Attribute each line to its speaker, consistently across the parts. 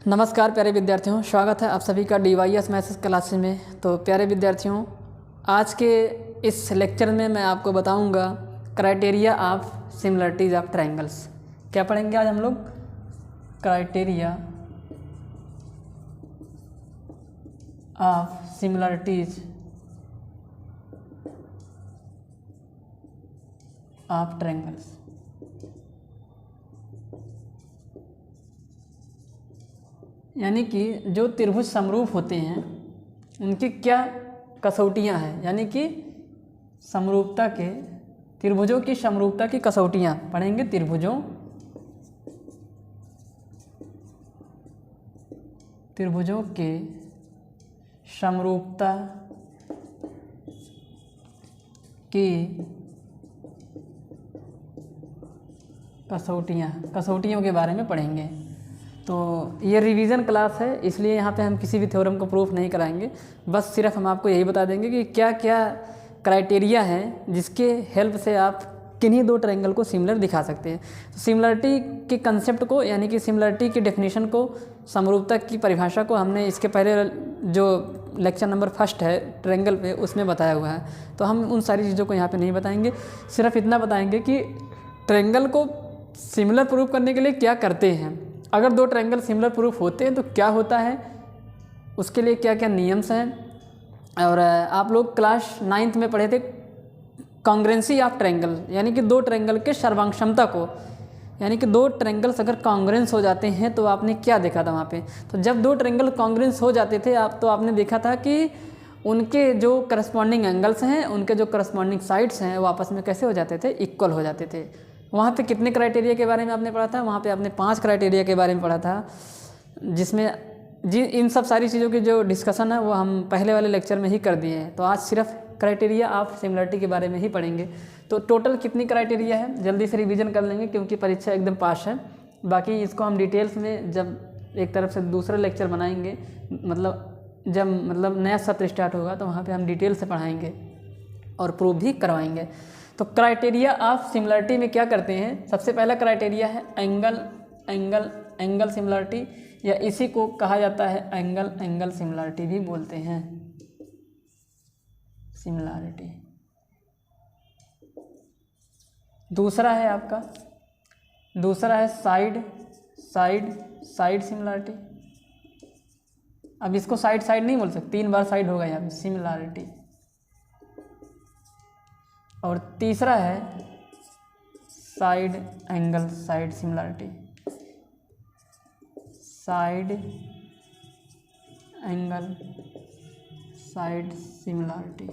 Speaker 1: नमस्कार प्यारे विद्यार्थियों, स्वागत है आप सभी का DYS मैथ्स क्लासेस में। तो प्यारे विद्यार्थियों, आज के इस लेक्चर में मैं आपको बताऊंगा criteria of similarities of triangles. क्या पढ़ेंगे आज हम लोग? Criteria of similarities of triangles. यानी कि जो त्रिभुज समरूप होते हैं उनकी क्या कसौटियां हैं, यानी कि समरूपता के त्रिभुजों की समरूपता की कसौटियां पढ़ेंगे। त्रिभुजों के समरूपता की कसौटियों के बारे में पढ़ेंगे। तो ये रिवीजन क्लास है, इसलिए यहाँ पे हम किसी भी थ्योरम को प्रूफ नहीं कराएंगे। बस सिर्फ हम आपको यही बता देंगे कि क्या क्या क्राइटेरिया है जिसके हेल्प से आप किन्हीं दो ट्रायंगल को सिमिलर दिखा सकते हैं। तो सिमिलरिटी के कंसेप्ट को, यानी कि सिमिलरिटी की डेफिनेशन को, समरूपता की परिभाषा को हमने इसके पहले जो लेक्चर नंबर 1 है ट्रायंगल पे, उसमें बताया हुआ है। तो हम उन सारी चीज़ों को यहाँ पे नहीं बताएंगे, सिर्फ इतना बताएंगे कि ट्रायंगल को सिमिलर प्रूफ करने के लिए क्या करते हैं। अगर दो ट्रायंगल सिमिलर प्रूफ होते हैं तो क्या होता है, उसके लिए क्या क्या नियम्स हैं। और आप लोग क्लास 9th में पढ़े थे कॉन्ग्रेंसी ऑफ ट्रायंगल, यानी कि दो ट्रायंगल के सर्वांगक्षमता को, यानी कि दो ट्रायंगल्स अगर कॉन्ग्रेंस हो जाते हैं तो आपने क्या देखा था वहाँ पे। तो जब दो ट्रायंगल कॉन्ग्रेंस हो जाते थे तो आपने देखा था कि उनके जो करस्पॉन्डिंग एंगल्स हैं, उनके जो करस्पॉन्डिंग साइड्स हैं, वो आपस में कैसे हो जाते थे, इक्वल हो जाते थे। वहाँ पे कितने क्राइटेरिया के बारे में आपने पढ़ा था? वहाँ पे आपने 5 क्राइटेरिया के बारे में पढ़ा था, जिसमें इन सब सारी चीज़ों की जो डिस्कशन है वो हम पहले वाले लेक्चर में ही कर दिए हैं। तो आज सिर्फ क्राइटेरिया ऑफ सिमिलरिटी के बारे में ही पढ़ेंगे। तो टोटल कितनी क्राइटेरिया है जल्दी से रिवीजन कर लेंगे, क्योंकि परीक्षा एकदम पास है। बाकी इसको हम डिटेल्स में जब एक तरफ से दूसरा लेक्चर बनाएंगे, जब नया सत्र स्टार्ट होगा तो वहाँ पर हम डिटेल से पढ़ाएँगे और प्रूव भी करवाएंगे। तो क्राइटेरिया ऑफ सिमिलरिटी में क्या करते हैं? सबसे पहला क्राइटेरिया है एंगल सिमिलरिटी, या इसी को कहा जाता है एंगल सिमिलरिटी भी बोलते हैं। सिमिलरिटी दूसरा है साइड सिमिलरिटी। अब इसको साइड नहीं बोल सकते, 3 बार साइड होगा यहाँ पे, सिमिलरिटी। और तीसरा है साइड सिमिलरिटी। Side similarity.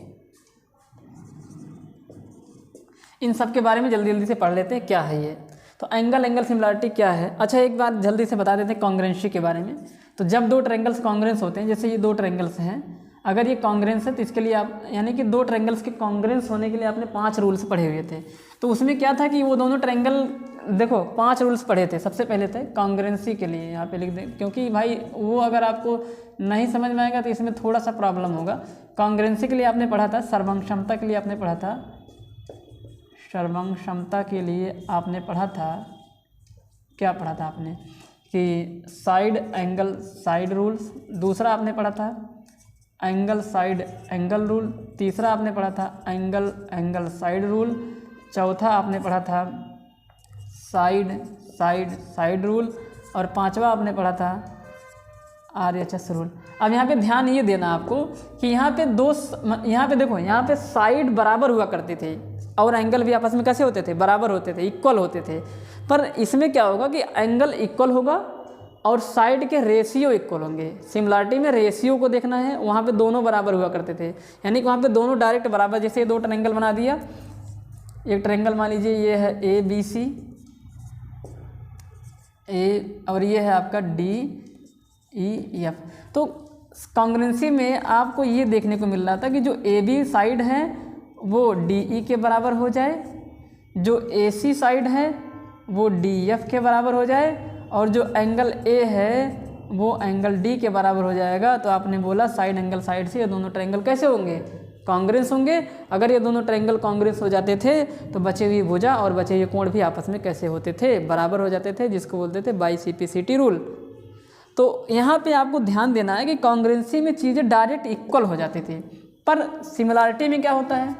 Speaker 1: इन सब के बारे में जल्दी से पढ़ लेते हैं क्या है ये। तो एंगल सिमिलरिटी क्या है? अच्छा, एक बार जल्दी से बता देते हैं कॉन्ग्रेंसी के बारे में। तो जब दो ट्रायंगल्स कॉन्ग्रेंस होते हैं, जैसे ये दो ट्रायंगल्स हैं, अगर ये कॉन्ग्रेंस है तो इसके लिए आप, यानी कि दो ट्रायंगल्स के कॉन्ग्रेंस होने के लिए आपने 5 रूल्स पढ़े हुए थे। तो उसमें क्या था कि वो दोनों ट्रायंगल, देखो 5 रूल्स पढ़े थे। सबसे पहले थे कॉन्ग्रेंसी के लिए, यहाँ पे लिख दें, क्योंकि भाई वो अगर आपको नहीं समझ में आएगा तो इसमें थोड़ा सा प्रॉब्लम होगा। कॉन्ग्रेंसी के लिए आपने पढ़ा था, सर्वांगक्षमता के लिए आपने पढ़ा था, सर्वांगक्षमता के लिए आपने पढ़ा था, क्या पढ़ा था आपने कि साइड रूल्स। दूसरा आपने पढ़ा था एंगल रूल। तीसरा आपने पढ़ा था एंगल साइड रूल। चौथा आपने पढ़ा था साइड रूल। और 5वां आपने पढ़ा था RHS रूल। अब यहाँ पे ध्यान ये देना आपको कि यहाँ पे देखो, यहाँ पे साइड बराबर हुआ करते थे और एंगल भी आपस में कैसे होते थे, बराबर होते थे, इक्वल होते थे। पर इसमें क्या होगा कि एंगल इक्वल होगा और साइड के रेशियो इक्वल होंगे। सिमिलरिटी में रेशियो को देखना है, वहाँ पे दोनों बराबर हुआ करते थे, यानी कि वहाँ पे दोनों डायरेक्ट बराबर। जैसे ये दो ट्रायंगल बना दिया, एक ट्रायंगल मान लीजिए ये है ABC और ये है आपका DEF। तो कॉन्ग्रेंसी में आपको ये देखने को मिल रहा था कि जो AB साइड है वो DE के बराबर हो जाए, जो AC साइड है वो DF के बराबर हो जाए, और जो एंगल A है वो एंगल D के बराबर हो जाएगा। तो आपने बोला साइड एंगल साइड से ये दोनों ट्रायंगल कैसे होंगे, कांग्रेस होंगे। अगर ये दोनों ट्रायंगल कांग्रेस हो जाते थे तो बचे हुई भुजा और बचे हुए कोण भी आपस में कैसे होते थे, बराबर हो जाते थे, जिसको बोलते थे बाईसीपीसीटी रूल। तो यहाँ पे आपको ध्यान देना है कि कॉन्ग्रुएंसी में चीज़ें डायरेक्ट इक्वल हो जाती थी, पर सिमिलैरिटी में क्या होता है,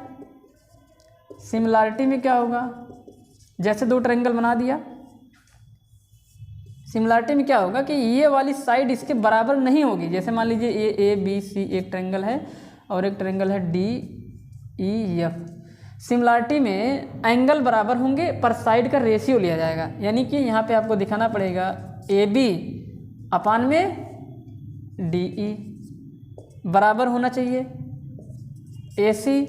Speaker 1: सिमिलैरिटी में क्या होगा, जैसे दो ट्रायंगल बना दिया, सिमिलैरिटी में क्या होगा कि ये वाली साइड इसके बराबर नहीं होगी। जैसे मान लीजिए ये ए बी सी एक ट्रायंगल है और एक ट्रायंगल है डी ई एफ। सिमिलैरिटी में एंगल बराबर होंगे पर साइड का रेशियो लिया जाएगा, यानी कि यहाँ पे आपको दिखाना पड़ेगा ए बी अपान में डी ई बराबर होना चाहिए ए सी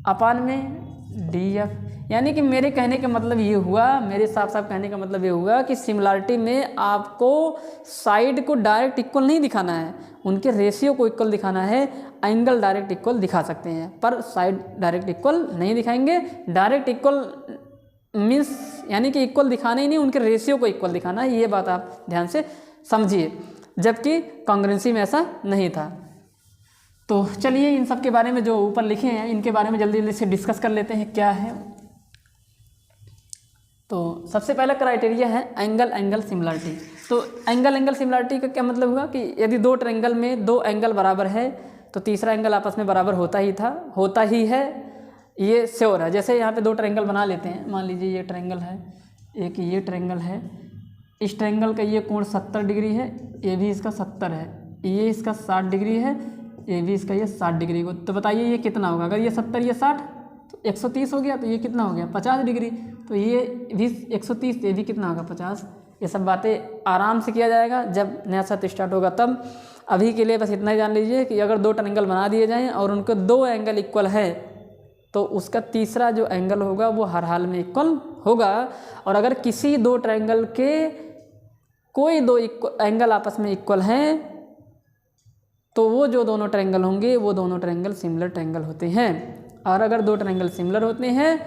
Speaker 1: अपान में डी एफ। यानी कि मेरे कहने का मतलब ये हुआ, मेरे साफ साफ कहने का मतलब ये हुआ कि सिमिलैरिटी में आपको साइड को डायरेक्ट इक्वल नहीं दिखाना है, उनके रेशियो को इक्वल दिखाना है। एंगल डायरेक्ट इक्वल दिखा सकते हैं पर साइड डायरेक्ट इक्वल नहीं दिखाएंगे। डायरेक्ट इक्वल मीन्स यानी कि इक्वल दिखाना ही नहीं, उनके रेशियो को इक्वल दिखाना है, ये बात आप ध्यान से समझिए, जबकि कॉन्ग्रुएंसी में ऐसा नहीं था। तो चलिए इन सब के बारे में जो ऊपर लिखे हैं इनके बारे में जल्दी जल्दी से डिस्कस कर लेते हैं क्या है। तो सबसे पहला क्राइटेरिया है एंगल एंगल सिमिलैरिटी। तो एंगल एंगल सिमिलैरिटी का क्या मतलब हुआ कि यदि दो ट्रायंगल में दो एंगल बराबर है तो तीसरा एंगल आपस में बराबर होता ही है, ये श्योर है। जैसे यहाँ पे दो ट्रायंगल बना लेते हैं, मान लीजिए ये ट्रायंगल है, एक ये ट्रायंगल है, इस ट्रायंगल का ये कोण 70 डिग्री है, ये भी इसका 70 है, ये इसका 60 डिग्री है, ये भी इसका ये 60 डिग्री को। तो बताइए ये कितना होगा, अगर ये 70 ये 60 तो 130 हो गया, तो ये कितना हो गया 50 डिग्री, तो ये भी 130, ये भी कितना होगा 50। ये सब बातें आराम से किया जाएगा जब नया सत्र स्टार्ट होगा तब। अभी के लिए बस इतना ही जान लीजिए कि अगर दो ट्रायंगल बना दिए जाएँ और उनके दो एंगल इक्वल है तो उसका तीसरा जो एंगल होगा वो हर हाल में इक्वल होगा। और अगर किसी दो ट्रायंगल के कोई दो एंगल आपस में इक्वल हैं तो वो जो दोनों ट्रायंगल होंगे वो दोनों ट्रायंगल सिमिलर ट्रायंगल होते हैं। और अगर दो ट्रायंगल सिमिलर होते हैं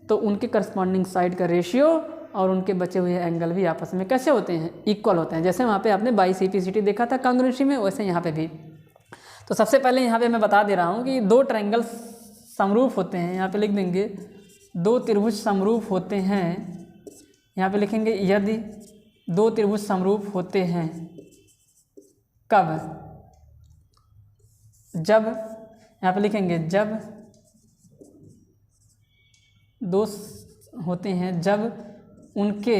Speaker 1: तो उनके करस्पॉन्डिंग साइड का रेशियो और उनके बचे हुए एंगल भी आपस में कैसे होते हैं, इक्वल होते हैं। जैसे वहाँ पे आपने बाइसिपिसिटी देखा था कॉन्ग्रुएंसी में, वैसे यहाँ पे भी। तो सबसे पहले यहाँ पे मैं बता दे रहा हूँ कि दो ट्रायंगल समरूप होते हैं, यहाँ पे लिख देंगे दो त्रिभुज समरूप होते हैं। यहाँ पे लिखेंगे यदि दो त्रिभुज समरूप होते हैं कब, जब, यहाँ पे लिखेंगे जब दो होते हैं जब उनके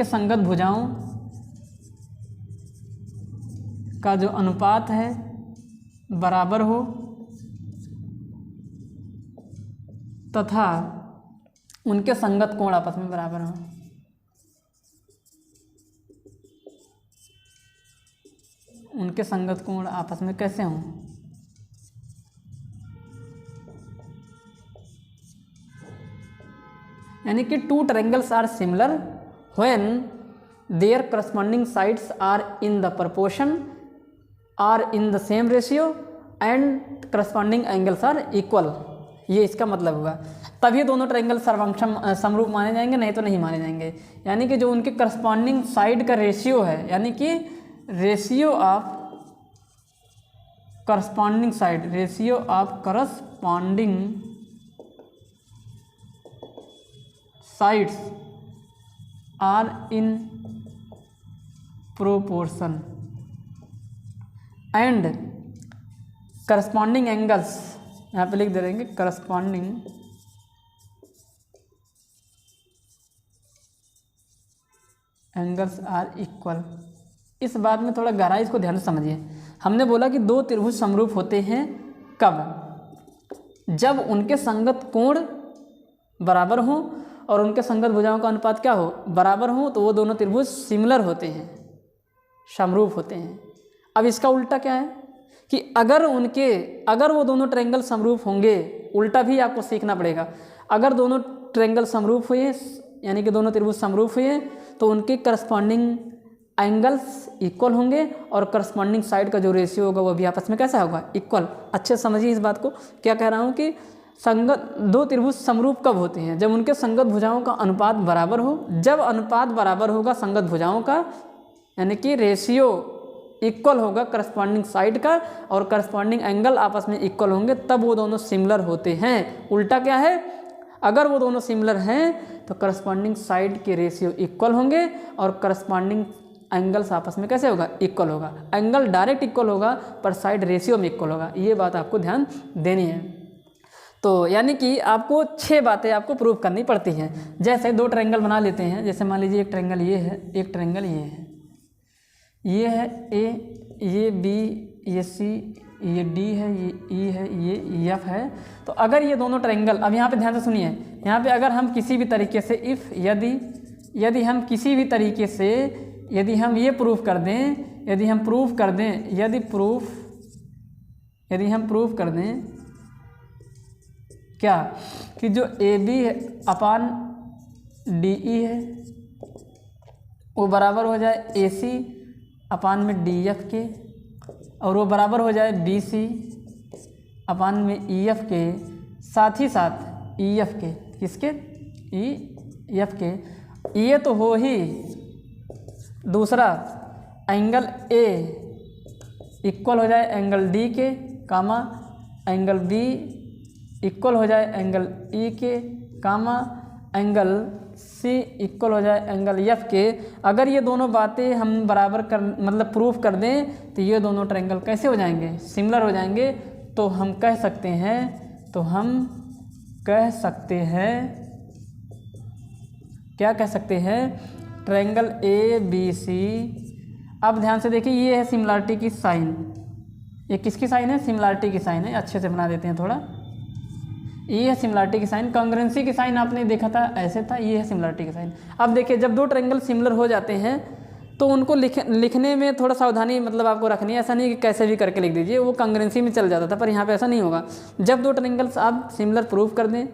Speaker 1: संगत भुजाओं का जो अनुपात है बराबर हो तथा उनके संगत कोण आपस में बराबर हो। उनके संगत कोण आपस में कैसे हों, यानी कि two triangles are similar when their corresponding sides are in the proportion are in the same ratio and corresponding angles are equal. ये इसका मतलब हुआ, तभी दोनों ट्रायंगल समरूप माने जाएंगे, नहीं तो नहीं माने जाएंगे। यानी कि जो उनके करस्पॉन्डिंग साइड का रेशियो है, यानी कि ratio of corresponding side, ratio of corresponding sides are in proportion and corresponding angles, यहाँ पे लिख दे देंगे करस्पॉन्डिंग एंगल्स आर इक्वल। इस बात में थोड़ा गहराई इसको ध्यान से समझिए। हमने बोला कि दो त्रिभुज समरूप होते हैं कब, जब उनके संगत कोण बराबर हो और उनके संगत भुजाओं का अनुपात क्या हो, बराबर हो, तो वो दोनों त्रिभुज सिमिलर होते हैं, समरूप होते हैं। अब इसका उल्टा क्या है कि अगर वो दोनों ट्रायंगल समरूप होंगे, उल्टा भी आपको सीखना पड़ेगा। अगर दोनों ट्रायंगल समरूप हुए यानी कि दोनों त्रिभुज समरूप हुए तो उनके करस्पॉन्डिंग एंगल्स इक्वल होंगे और करस्पॉन्डिंग साइड का जो रेशियो होगा वो भी आपस में कैसा होगा, इक्वल। अच्छे समझिए इस बात को, क्या कह रहा हूँ कि दो त्रिभुज समरूप कब होते हैं, जब उनके संगत भुजाओं का अनुपात बराबर हो। जब अनुपात बराबर होगा संगत भुजाओं का, यानी कि रेशियो इक्वल होगा करस्पॉन्डिंग साइड का और करस्पॉन्डिंग एंगल आपस में इक्वल होंगे, तब वो दोनों सिमिलर होते हैं। उल्टा क्या है, अगर वो दोनों सिमिलर हैं तो करस्पॉन्डिंग साइड के रेशियो इक्वल होंगे और करस्पॉन्डिंग एंगल्स आपस में कैसे होगा, इक्वल होगा। एंगल डायरेक्ट इक्वल होगा पर साइड रेशियो में इक्वल होगा, ये बात आपको ध्यान देनी है। तो यानी कि आपको 6 बातें आपको प्रूव करनी पड़ती हैं। जैसे 2 ट्रायंगल बना लेते हैं, जैसे मान लीजिए एक ट्रायंगल ये है, एक ट्रायंगल ये है ए, ये बी, ये सी, ये डी है, ये ई है, ये एफ है। तो अगर ये दोनों ट्रायंगल, अब यहाँ पे ध्यान से सुनिए, यहाँ पे अगर हम किसी भी तरीके से इफ़ यदि हम किसी भी तरीके से यदि हम ये प्रूफ कर दें, यदि हम प्रूफ कर दें क्या कि जो ए बी अपान डी ई है वो बराबर हो जाए ए सी अपान में डी एफ के, और वो बराबर हो जाए बी सी अपान में ई एफ के, साथ ही साथ ई एफ के, किसके, ई एफ के। ये तो हो ही। दूसरा एंगल ए इक्वल हो जाए एंगल डी के, कामा एंगल बी इक्वल हो जाए एंगल ई के, कामा एंगल सी इक्वल हो जाए एंगल एफ के। अगर ये दोनों बातें हम बराबर कर मतलब प्रूफ कर दें तो ये दोनों ट्रायंगल कैसे हो जाएंगे, सिमिलर हो जाएंगे। तो हम कह सकते हैं, क्या कह सकते हैं, ट्रायंगल ए बी सी। अब ध्यान से देखिए, ये है सिमिलरिटी की साइन, ये किसकी साइन है, सिमिलरिटी की साइन है। अच्छे से बना देते हैं थोड़ा। ये है सिमिलरिटी की साइन, कांग्रुएंसी की साइन आपने देखा था ऐसे था, ये है सिमिलरिटी की साइन। अब देखिए जब 2 ट्रायंगल सिमिलर हो जाते हैं तो उनको लिखने में थोड़ा सावधानी मतलब आपको रखनी है। ऐसा नहीं कि कैसे भी करके लिख दीजिए, वो कांग्रुएंसी में चल जाता था, पर यहाँ पे ऐसा नहीं होगा। जब 2 ट्रायंगल्स आप सिमिलर प्रूफ कर दें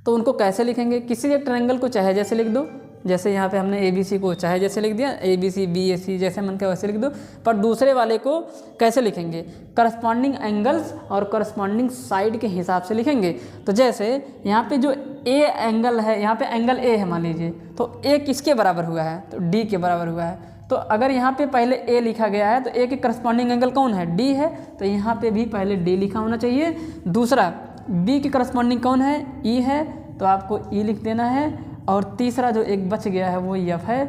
Speaker 1: तो उनको कैसे लिखेंगे, किसी एक ट्रायंगल को चाहे जैसे लिख दो, जैसे यहाँ पे हमने ए बी सी को चाहे जैसे लिख दिया, ए बी सी बी ए सी जैसे मन के वैसे लिख दो। पर दूसरे वाले को कैसे लिखेंगे, करस्पॉन्डिंग एंगल्स और करस्पॉन्डिंग साइड के हिसाब से लिखेंगे। तो जैसे यहाँ पे जो ए एंगल है, यहाँ पे एंगल ए है मान लीजिए, तो ए किसके बराबर हुआ है, तो डी के बराबर हुआ है। तो अगर यहाँ पे पहले ए लिखा गया है तो ए के करस्पॉन्डिंग एंगल कौन है, डी है, तो यहाँ पे भी पहले डी लिखा होना चाहिए। दूसरा बी के करस्पॉन्डिंग कौन है, ई है, तो आपको ई लिख देना है। और तीसरा जो एक बच गया है वो एफ है।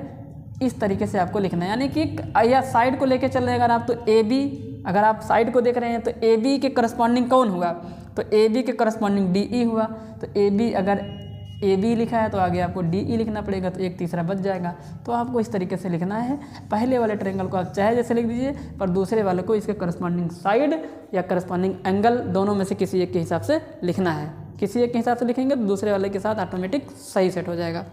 Speaker 1: इस तरीके से आपको लिखना है, यानी कि या साइड को लेके चल रहे हैं अगर आप, तो ए बी, अगर आप साइड को देख रहे हैं तो ए बी के करस्पॉन्डिंग कौन हुआ, तो ए बी के करस्पॉन्डिंग डी ई हुआ। तो ए बी अगर ए बी लिखा है तो आगे आपको डी ई लिखना पड़ेगा, तो एक तीसरा बच जाएगा। तो आपको इस तरीके से लिखना है। पहले वाले ट्रायंगल को आप चाहे जैसे लिख दीजिए, पर दूसरे वाले को इसके करस्पॉन्डिंग साइड या करस्पॉन्डिंग एंगल दोनों में से किसी एक के हिसाब से लिखना है। किसी एक के हिसाब से लिखेंगे तो दूसरे वाले के साथ ऑटोमेटिक सही सेट हो जाएगा।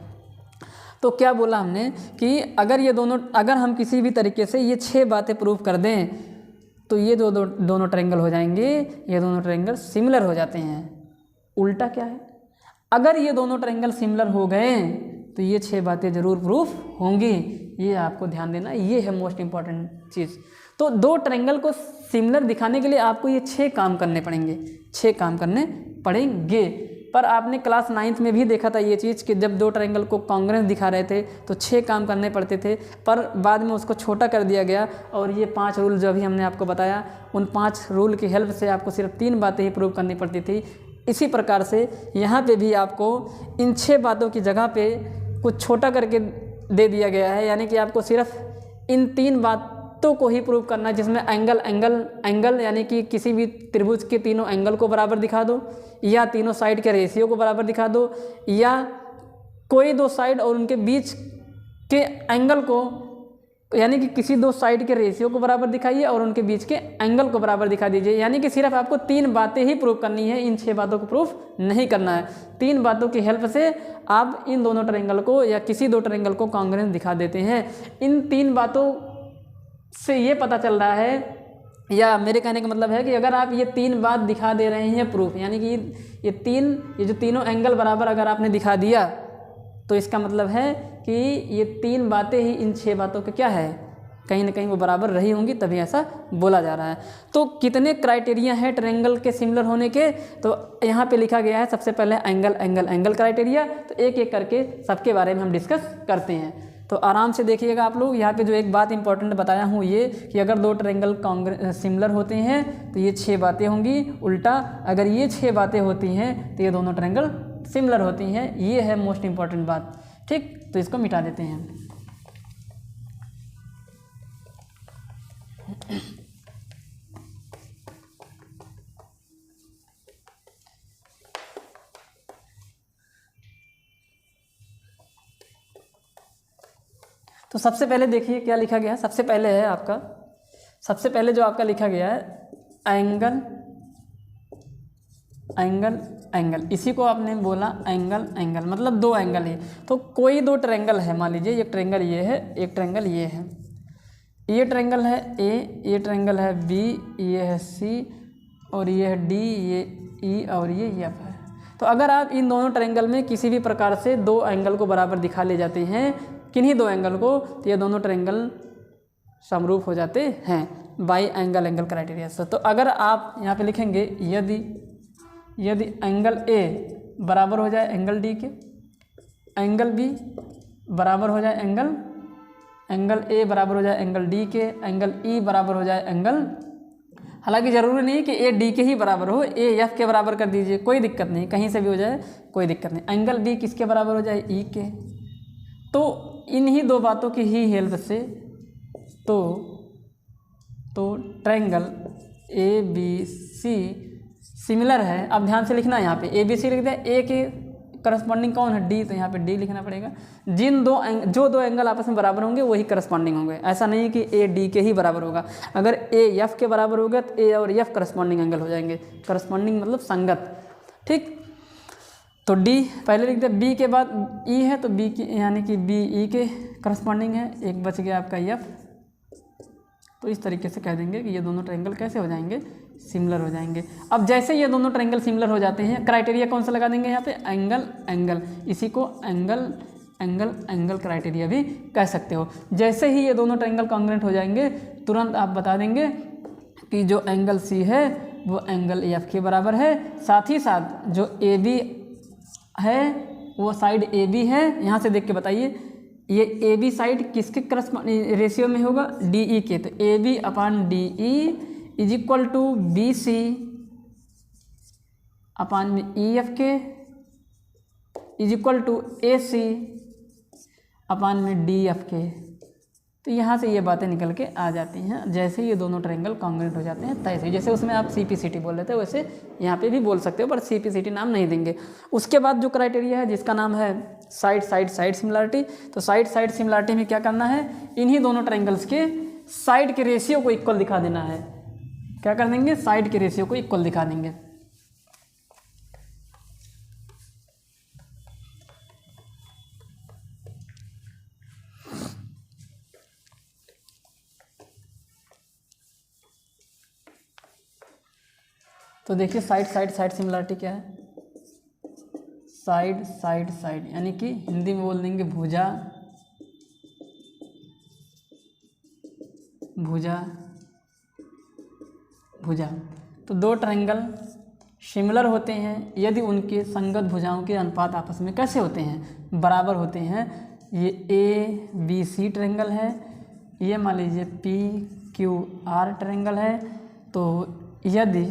Speaker 1: तो क्या बोला हमने कि अगर हम किसी भी तरीके से ये 6 बातें प्रूव कर दें तो ये दोनों ट्रायंगल हो जाएंगे, ये दोनों ट्रायंगल सिमिलर हो जाते हैं। उल्टा क्या है, अगर ये दोनों ट्रायंगल सिमिलर हो गए तो ये 6 बातें जरूर प्रूफ होंगी। ये आपको ध्यान देना, ये है मोस्ट इंपॉर्टेंट चीज़। तो 2 ट्रायंगल को सिमिलर दिखाने के लिए आपको ये 6 काम करने पड़ेंगे, 6 काम करने पड़ेंगे। पर आपने क्लास 9th में भी देखा था ये चीज़ कि जब 2 ट्रायंगल को कांग्रुएंस दिखा रहे थे तो 6 काम करने पड़ते थे, पर बाद में उसको छोटा कर दिया गया। और ये 5 रूल जो अभी हमने आपको बताया, उन 5 रूल की हेल्प से आपको सिर्फ 3 बातें ही प्रूव करनी पड़ती थी। इसी प्रकार से यहाँ पे भी आपको इन 6 बातों की जगह पे कुछ छोटा करके दे दिया गया है, यानी कि आपको सिर्फ इन 3 बातों को ही प्रूव करना है, जिसमें एंगल यानी कि किसी भी त्रिभुज के तीनों एंगल को बराबर दिखा दो, या तीनों साइड के रेशियो को बराबर दिखा दो, या कोई 2 साइड और उनके बीच के एंगल को, यानी कि किसी 2 साइड के रेशियो को बराबर दिखाइए और उनके बीच के एंगल को बराबर दिखा दीजिए। यानी कि सिर्फ आपको 3 बातें ही प्रूव करनी है, इन 6 बातों को प्रूफ नहीं करना है। 3 बातों की हेल्प से आप इन दोनों ट्रायंगल को या किसी 2 ट्रायंगल को कांग्रुएंस दिखा देते हैं। इन 3 बातों से ये पता चल रहा है, या मेरे कहने का मतलब है कि अगर आप ये 3 बात दिखा दे रहे हैं प्रूफ, यानी कि ये जो तीनों एंगल बराबर अगर आपने दिखा दिया तो इसका मतलब है कि ये 3 बातें ही इन 6 बातों के क्या है, कहीं ना कहीं वो बराबर रही होंगी, तभी ऐसा बोला जा रहा है। तो कितने क्राइटेरिया हैं ट्रायंगल के सिमिलर होने के, तो यहाँ पे लिखा गया है सबसे पहले एंगल क्राइटेरिया। तो एक एक करके सबके बारे में हम डिस्कस करते हैं। तो आराम से देखिएगा आप लोग। यहाँ पे जो एक बात इंपॉर्टेंट बताया हूँ ये कि अगर 2 ट्रायंगल सिमिलर होते हैं तो ये 6 बातें होंगी। उल्टा अगर ये 6 बातें होती हैं तो ये दोनों ट्रायंगल सिमिलर होती हैं, ये है मोस्ट इम्पॉर्टेंट बात। ठीक, तो इसको मिटा देते हैं। तो सबसे पहले देखिए क्या लिखा गया है। सबसे पहले है आपका, सबसे पहले जो आपका लिखा गया है एंगल एंगल एंगल, इसी को आपने बोला एंगल एंगल, मतलब दो एंगल है। तो कोई दो ट्रायंगल है, मान लीजिए एक ट्रायंगल ये है, एक ट्रायंगल ये है, ये ट्रायंगल है ए, ये ट्रायंगल है बी, ये है सी, और ये है डी, ये ई, और ये एफ है। तो अगर आप इन दोनों ट्रायंगल में किसी भी प्रकार से दो एंगल को बराबर दिखा ले जाते हैं, किन्हीं दो एंगल को, तो ये दोनों ट्रायंगल समरूप हो जाते हैं बाई एंगल एंगल क्राइटेरिया से। तो अगर आप यहाँ पे लिखेंगे यदि एंगल ए बराबर हो जाए एंगल डी के, एंगल बी बराबर हो जाए एंगल ए बराबर हो जाए एंगल डी के, एंगल ई बराबर हो जाए एंगल, हालांकि ज़रूरी नहीं कि ए डी के ही बराबर हो, ए एफ के बराबर कर दीजिए, कोई दिक्कत नहीं, कहीं से भी हो जाए कोई दिक्कत नहीं। एंगल बी किसके बराबर हो जाए, ई के। तो इन्हीं दो बातों की ही हेल्प से तो triangle A B C similar है। अब ध्यान से लिखना है, यहाँ पे ए बी सी लिख दिया, ए के करस्पॉन्डिंग कौन है, डी, तो यहाँ पे डी लिखना पड़ेगा। जो दो एंगल आपस में बराबर होंगे वही करस्पॉन्डिंग होंगे, ऐसा नहीं कि ए डी के ही बराबर होगा। अगर ए एफ के बराबर होगा तो ए और एफ करस्पॉन्डिंग एंगल हो जाएंगे, करस्पॉन्डिंग मतलब संगत। ठीक, तो डी पहले लिख दिया, बी के बाद ई है तो बी की यानी कि बी ई के करस्पॉन्डिंग है, एक बच गया आपका एफ। तो इस तरीके से कह देंगे कि ये दोनों ट्रायंगल कैसे हो जाएंगे, सिमिलर हो जाएंगे। अब जैसे ये दोनों ट्रायंगल सिमिलर हो जाते हैं, क्राइटेरिया कौन सा लगा देंगे यहाँ पे, एंगल एंगल, इसी को एंगल एंगल एंगल क्राइटेरिया भी कह सकते हो। जैसे ही ये दोनों ट्रायंगल कॉन्ग्रुएंट हो जाएंगे, तुरंत आप बता देंगे कि जो एंगल सी है वो एंगल एफ के बराबर है, साथ ही साथ जो ए बी है वो साइड ए बी है। यहाँ से देख के बताइए, ये ए बी साइड किसके रेशियो में होगा, डी ई के। तो A B upon D E is equal to B C upon में ई एफ के is equal to A C upon में डी एफ के। तो यहाँ से ये बातें निकल के आ जाती हैं जैसे ये दोनों ट्रायंगल कॉन्ग्रुएंट हो जाते हैं तैसे। जैसे उसमें आप सी पी सी टी बोल रहे थे, वैसे यहाँ पे भी बोल सकते हो, पर सी पी सी टी नाम नहीं देंगे। उसके बाद जो क्राइटेरिया है जिसका नाम है साइड साइड साइड सिमिलरिटी। तो साइड साइड सिमिलरिटी में क्या करना है, इन्हीं दोनों ट्रायंगल्स के साइड के रेशियो को इक्वल दिखा देना है। क्या कर देंगे, साइड के रेशियो को इक्वल दिखा देंगे। तो देखिए साइड साइड साइड सिमिलरिटी क्या है, साइड साइड साइड यानी कि हिंदी में बोल देंगे भुजा भुजा भुजा। तो दो ट्रायंगल सिमिलर होते हैं यदि उनके संगत भुजाओं के अनुपात आपस में कैसे होते हैं, बराबर होते हैं। ये ए बी सी ट्रायंगल है, ये मान लीजिए पी क्यू आर ट्रायंगल है। तो यदि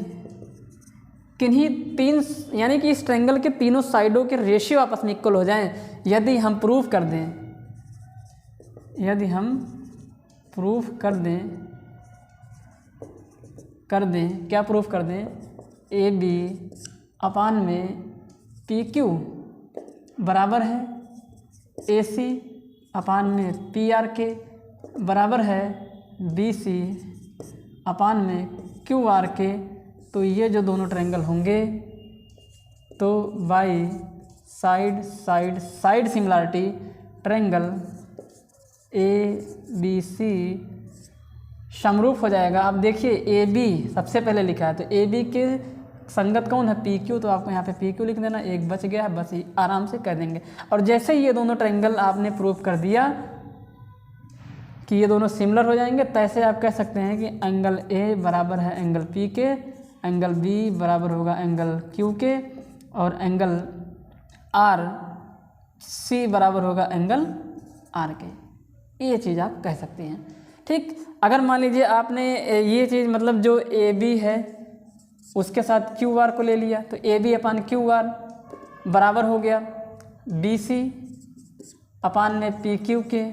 Speaker 1: किन्हीं तीन यानी कि इस ट्रायंगल के तीनों साइडों के रेशियो आपस में इक्वल हो जाएं, यदि हम प्रूफ कर दें, यदि हम प्रूफ कर दें क्या प्रूफ कर दें, ए बी अपान में पी क्यू बराबर है ए सी अपान में पी आर के बराबर है बी सी अपान में क्यू आर के। तो ये जो दोनों ट्रायंगल होंगे तो by side side side similarity triangle A B C समरूप हो जाएगा। अब देखिए ए बी सबसे पहले लिखा है, तो ए बी के संगत कौन है, पी क्यू। तो आपको यहाँ पे पी क्यू लिख देना, एक बच गया है, बस आराम से कर देंगे। और जैसे ही ये दोनों ट्रायंगल आपने प्रूफ कर दिया कि ये दोनों सिमिलर हो जाएंगे, तैसे आप कह सकते हैं कि एंगल ए बराबर है एंगल पी के, एंगल बी बराबर होगा एंगल क्यू के, और एंगल आर सी बराबर होगा एंगल आर के। ये चीज़ आप कह सकते हैं। ठीक, अगर मान लीजिए आपने ये चीज़ मतलब जो ए बी है उसके साथ क्यू आर को ले लिया, तो A B upon Q R बराबर हो गया बी सी अपान में पी क्यू के,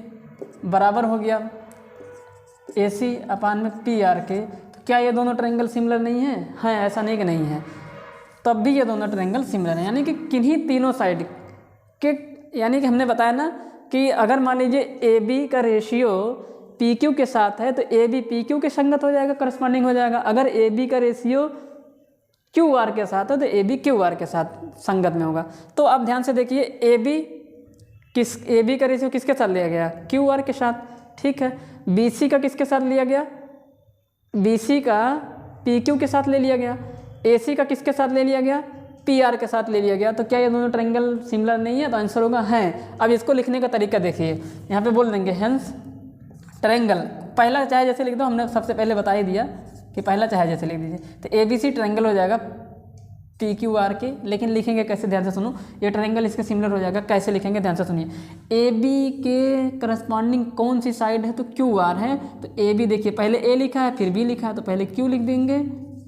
Speaker 1: बराबर हो गया ए सी अपान में पी आर के। तो क्या ये दोनों ट्रायंगल सिमिलर नहीं है? हैं, ऐसा नहीं कि नहीं है, तब भी ये दोनों ट्रायंगल सिमिलर हैं। यानी कि किन्हीं तीनों साइड के, यानी कि हमने बताया ना कि अगर मान लीजिए ए बी का रेशियो पी क्यू के साथ है तो ए बी पी क्यू के संगत हो जाएगा, करस्पॉन्डिंग हो जाएगा। अगर ए बी का रेशियो क्यू आर के साथ है तो ए बी क्यू आर के साथ संगत में होगा। तो अब ध्यान से देखिए ए बी का रेशियो किसके साथ लिया गया? क्यू आर के साथ, ठीक है। बी सी का किसके साथ लिया गया? बी सी का पी क्यू के साथ ले लिया गया। ए सी का किसके साथ ले लिया गया? पी आर के साथ ले लिया गया। तो क्या ये दोनों ट्रायंगल सिमिलर नहीं है? तो आंसर होगा हैं। अब इसको लिखने का तरीका देखिए, यहाँ पे बोल देंगे हेंस ट्रायंगल, पहला चाहे जैसे लिख दो, हमने सबसे पहले बता ही दिया कि पहला चाहे जैसे लिख दीजिए। तो ए बी सी ट्रायंगल हो जाएगा पी क्यू आर के, लेकिन लिखेंगे कैसे? ध्यान से सुनो, ये ट्रायंगल इसके सिमिलर हो जाएगा। कैसे लिखेंगे? ध्यान से सुनिए। ए बी के करस्पॉन्डिंग कौन सी साइड है? तो क्यू आर है। तो ए बी देखिए, पहले ए लिखा है फिर बी लिखा है, तो पहले क्यू लिख देंगे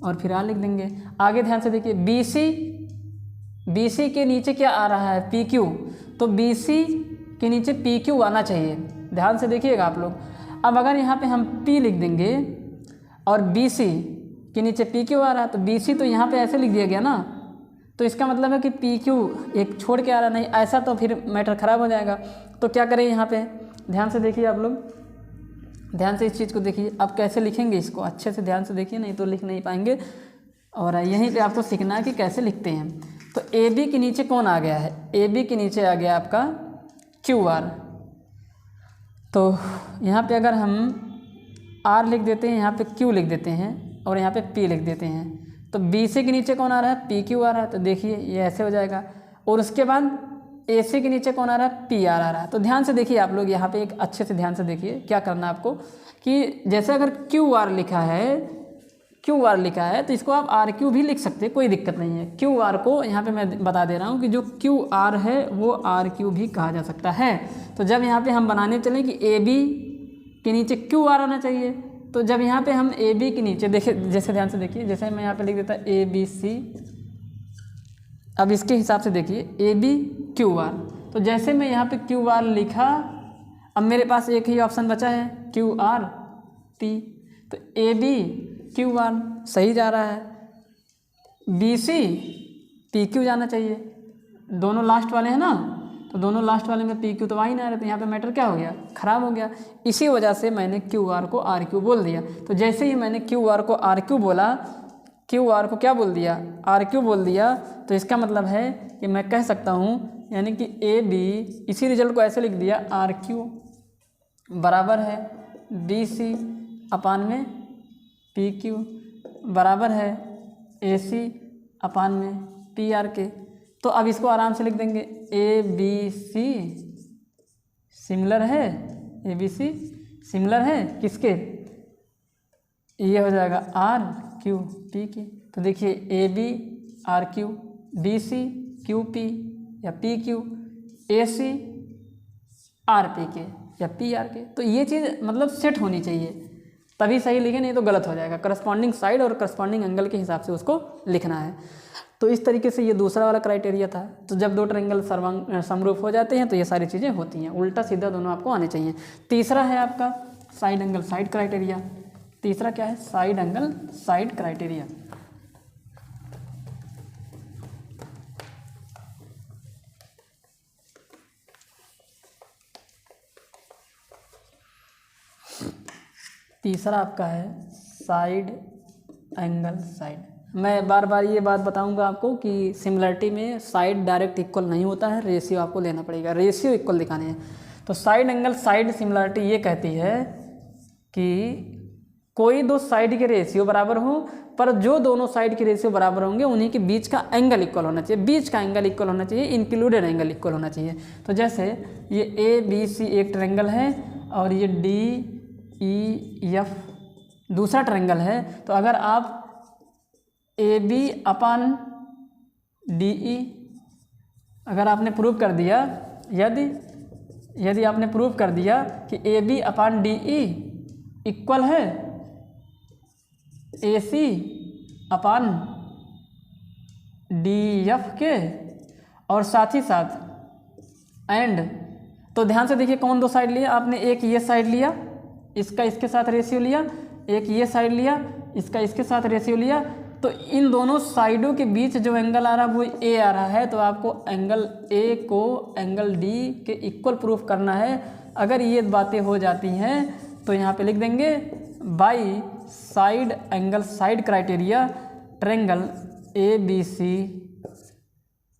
Speaker 1: और फिर आर लिख देंगे। आगे ध्यान से देखिए, बी सी के नीचे क्या आ रहा है? पी क्यू, तो बी सी के नीचे पी क्यू आना चाहिए। ध्यान से देखिएगा आप लोग। अब अगर यहाँ पे हम P लिख देंगे और BC के नीचे PQ आ रहा है, तो BC तो यहाँ पे ऐसे लिख दिया गया ना, तो इसका मतलब है कि PQ एक छोड़ के आ रहा, नहीं ऐसा तो फिर मैटर ख़राब हो जाएगा। तो क्या करें यहाँ पे? ध्यान से देखिए आप लोग, ध्यान से इस चीज़ को देखिए। अब कैसे लिखेंगे इसको, अच्छे से ध्यान से देखिए, नहीं तो लिख नहीं पाएंगे। और यहीं पर आपको सीखना है कि कैसे लिखते हैं। तो AB के नीचे कौन आ गया है? AB के नीचे आ गया आपका QR। तो यहाँ पे अगर हम R लिख देते हैं, यहाँ पे Q लिख देते हैं और यहाँ पे P लिख देते हैं, तो BC के नीचे कौन आ रहा है? PQ आ रहा है। तो देखिए ये ऐसे हो जाएगा। और उसके बाद AC के नीचे कौन आ रहा है? PR आ रहा है। तो ध्यान से देखिए आप लोग, यहाँ पे एक अच्छे से ध्यान से देखिए क्या करना है आपको, कि जैसे अगर QR लिखा है तो इसको आप RQ भी लिख सकते हैं, कोई दिक्कत नहीं है। QR को यहाँ पे मैं बता दे रहा हूँ कि जो QR है वो RQ भी कहा जा सकता है। तो जब यहाँ पे हम बनाने चलें कि AB के नीचे QR आना चाहिए, तो जब यहाँ पे हम AB के नीचे देखिए, जैसे ध्यान से देखिए, जैसे मैं यहाँ पे लिख देता ABC, अब इसके हिसाब से देखिए AB QR। तो जैसे मैं यहाँ पे QR लिखा, अब मेरे पास एक ही ऑप्शन बचा है QR P, तो AB QR सही जा रहा है, BC PQ जाना चाहिए। दोनों लास्ट वाले हैं ना, तो दोनों लास्ट वाले में PQ तो आ ही ना रहे, तो यहाँ पे मैटर क्या हो गया? ख़राब हो गया। इसी वजह से मैंने QR को RQ बोल दिया। तो जैसे ही मैंने QR को RQ बोला, QR को क्या बोल दिया? RQ बोल दिया। तो इसका मतलब है कि मैं कह सकता हूँ, यानी कि AB, इसी रिजल्ट को ऐसे लिख दिया, RQ बराबर है BC अपान में PQ बराबर है AC अपान में PR के। तो अब इसको आराम से लिख देंगे, ABC सिमिलर है, ABC सिमिलर है किसके? ये हो जाएगा RQ P के। तो देखिए AB RQ, BC QP या PQ, AC RP के या PR के। तो ये चीज़ मतलब सेट होनी चाहिए, तभी सही लिखे, नहीं तो गलत हो जाएगा। करस्पॉन्डिंग साइड और करस्पॉन्डिंग एंगल के हिसाब से उसको लिखना है। तो इस तरीके से ये दूसरा वाला क्राइटेरिया था। तो जब दो ट्रायंगल समरूप हो जाते हैं तो ये सारी चीज़ें होती हैं, उल्टा सीधा दोनों आपको आने चाहिए। तीसरा है आपका साइड एंगल साइड क्राइटेरिया। तीसरा क्या है? Side angle side criteria. तीसरा आपका है साइड एंगल साइड। मैं बार बार ये बात बताऊंगा आपको कि सिमिलरिटी में साइड डायरेक्ट इक्वल नहीं होता है, रेशियो आपको लेना पड़ेगा, रेशियो इक्वल दिखाने हैं। तो साइड एंगल साइड सिमिलरिटी ये कहती है कि कोई दो साइड के रेशियो बराबर हो, पर जो दोनों साइड के रेशियो बराबर होंगे उन्हीं के बीच का एंगल इक्वल होना चाहिए। बीच का एंगल इक्वल होना चाहिए, इंक्लूडेड एंगल इक्वल होना चाहिए। तो जैसे ये ABC एक ट्रायंगल है और ये DEF दूसरा ट्रायंगल है, तो अगर आप AB अपान DE अगर आपने प्रूव कर दिया, यदि आपने प्रूव कर दिया कि AB अपान DE इक्वल है AC अपान DF के, और साथ ही साथ एंड। तो ध्यान से देखिए कौन दो साइड लिया आपने, एक ये साइड लिया, इसका इसके साथ रेशियो लिया, एक ये साइड लिया, इसका इसके साथ रेशियो लिया। तो इन दोनों साइडों के बीच जो एंगल आ रहा है वो ए आ रहा है, तो आपको एंगल ए को एंगल डी के इक्वल प्रूफ करना है। अगर ये बातें हो जाती हैं तो यहाँ पे लिख देंगे by side angle side criteria triangle A B C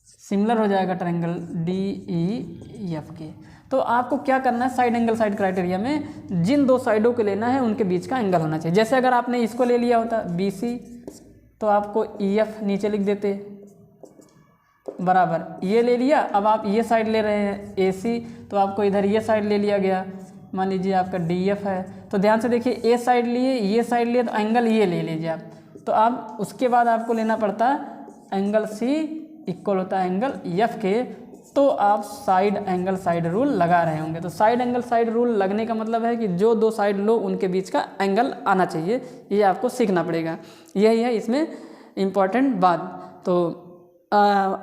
Speaker 1: similar हो जाएगा ट्रायंगल डी ई एफ के। तो आपको क्या करना है, साइड एंगल साइड क्राइटेरिया में जिन दो साइडों को लेना है उनके बीच का एंगल होना चाहिए। जैसे अगर आपने इसको ले लिया होता बी सी, तो आपको ई एफ नीचे लिख देते बराबर, ये ले लिया। अब आप ये साइड ले रहे हैं ए सी, तो आपको इधर ये साइड ले लिया गया, मान लीजिए आपका डी एफ है। तो ध्यान से देखिए ए साइड लिए, ये साइड लिए, तो एंगल ये ले लीजिए आप। तो आप उसके बाद आपको लेना पड़ता है एंगल सी इक्वल होता है एंगल एफ के। तो आप साइड एंगल साइड रूल लगा रहे होंगे। तो साइड एंगल साइड रूल लगने का मतलब है कि जो दो साइड लो उनके बीच का एंगल आना चाहिए, ये आपको सीखना पड़ेगा। यही है इसमें इम्पॉर्टेंट बात। तो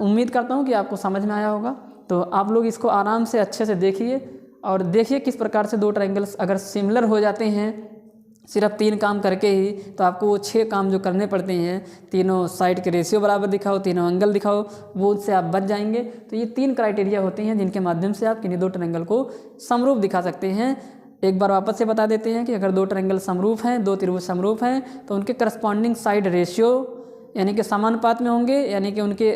Speaker 1: उम्मीद करता हूँ कि आपको समझ में आया होगा। तो आप लोग इसको आराम से अच्छे से देखिए और देखिए किस प्रकार से दो ट्रायंगल्स अगर सिमिलर हो जाते हैं सिर्फ 3 काम करके ही, तो आपको वो 6 काम जो करने पड़ते हैं, तीनों साइड के रेशियो बराबर दिखाओ, तीनों एंगल दिखाओ, वो उससे आप बच जाएंगे। तो ये 3 क्राइटेरिया होते हैं जिनके माध्यम से आप किन्हीं दो ट्रायंगल को समरूप दिखा सकते हैं। एक बार वापस से बता देते हैं कि अगर दो ट्रायंगल समरूप हैं, दो त्रिभुज समरूप हैं, तो उनके करस्पॉन्डिंग साइड रेशियो यानी कि समानुपात में होंगे, यानी कि उनके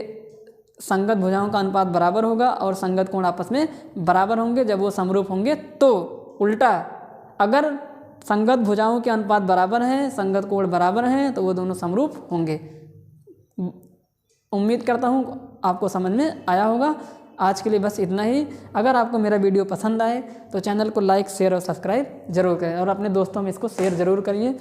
Speaker 1: संगत भुजाओं का अनुपात बराबर होगा और संगत कोण आपस में बराबर होंगे जब वो समरूप होंगे। तो उल्टा अगर संगत भुजाओं के अनुपात बराबर हैं, संगत कोण बराबर हैं, तो वो दोनों समरूप होंगे। उम्मीद करता हूँ आपको समझ में आया होगा। आज के लिए बस इतना ही। अगर आपको मेरा वीडियो पसंद आए तो चैनल को लाइक शेयर और सब्सक्राइब जरूर करें और अपने दोस्तों में इसको शेयर ज़रूर करिए।